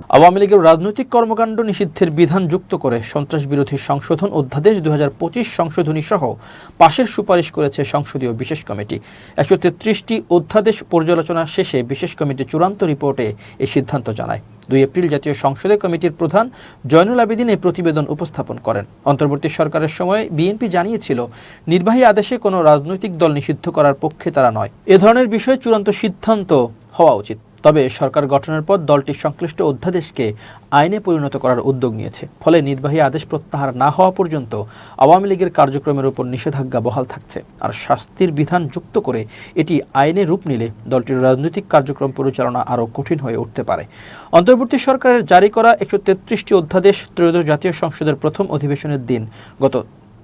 আওয়ামী লীগের রাজনৈতিক কর্মকাণ্ড নিষিদ্ধের বিধান যুক্ত করে সন্ত্রাস বিরোধী সংশোধন অধ্যাদেশ 2025 সংশোধনী সহ পাশের সুপারিশ করেছে সংসদীয় বিশেষ কমিটি। 133টি অধ্যাদেশ পর্যালোচনা শেষে বিশেষ কমিটি চূড়ান্ত রিপোর্টে এই সিদ্ধান্ত জানায়। 2 এপ্রিল জাতীয় সংসদে কমিটির প্রধান জয়নুল আবেদিন এই প্রতিবেদন উপস্থাপন করেন। অন্তর্বর্তী সরকারের সময় বিএনপি জানিয়েছিল, নির্বাহী আদেশে কোনো রাজনৈতিক দল নিষিদ্ধ করার পক্ষে তারা নয়। এ ধরনের বিষয়ে চূড়ান্ত সিদ্ধান্ত হওয়া উচিত। তবে সরকার গঠনের পর দলটি সংশ্লিষ্ট অধ্যাদেশকে আইনে পরিণত করার উদ্যোগ নিয়েছে। ফলে নির্বাহী আদেশ প্রত্যাহার না হওয়া পর্যন্ত আওয়ামী লীগের কার্যক্রমের উপর নিষেধাজ্ঞা বহাল থাকছে। আর শাস্তির বিধান যুক্ত করে এটি আইনে রূপ নিলে দলটির রাজনৈতিক কার্যক্রম পরিচালনা আরও কঠিন হয়ে উঠতে পারে। অন্তর্বর্তী সরকারের জারি করা 133টি অধ্যাদেশ ত্রয়োদশ জাতীয় সংসদের প্রথম অধিবেশনের দিন গত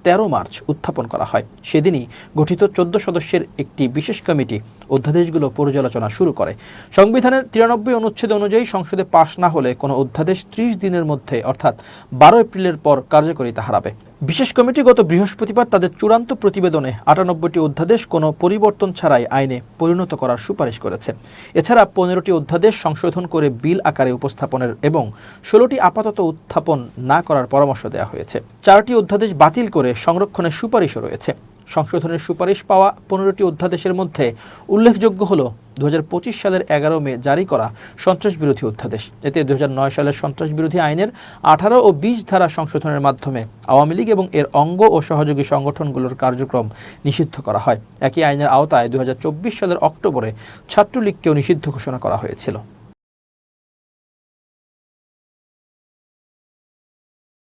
13 মার্চ উত্থাপন করা হয়। সেদিনই গঠিত 14 সদস্যের একটি বিশেষ কমিটি অধ্যাদেশগুলো পর্যালোচনা শুরু করে। সংবিধানের 93 অনুচ্ছেদ অনুযায়ী সংসদে পাশ না হলে কোনো অধ্যাদেশ 30 দিনের মধ্যে অর্থাৎ 12 এপ্রিলের পর কার্যকারিতা হারাবে। বিশেষ কমিটি গত বৃহস্পতিবার তাদের চূড়ান্ত প্রতিবেদনে 98টি অধ্যাদেশ কোনো পরিবর্তন ছাড়াই আইনে পরিণত করার সুপারিশ করেছে। এছাড়া 15টি অধ্যাদেশ সংশোধন করে বিল আকারে উপস্থাপনের এবং 16টি আপাতত উত্থাপন না করার পরামর্শ দেওয়া হয়েছে। 4টি অধ্যাদেশ বাতিল করে সংরক্ষণের সুপারিশও রয়েছে। সংশোধনের সুপারিশ পাওয়া 15টি অধ্যাদেশের মধ্যে উল্লেখযোগ্য হল 2025 সালের 11 মে জারি করা সন্ত্রাস বিরোধী অধ্যাদেশ। এতে 2009 সালের সন্ত্রাস বিরোধী আইনের 18 ও 20 ধারা সংশোধনের মাধ্যমে আওয়ামী লীগ এবং এর অঙ্গ ও সহযোগী সংগঠনগুলোর কার্যক্রম নিষিদ্ধ করা হয়। একই আইনের আওতায় 2024 সালের অক্টোবরে ছাত্রলীগকেও নিষিদ্ধ ঘোষণা করা হয়েছিল।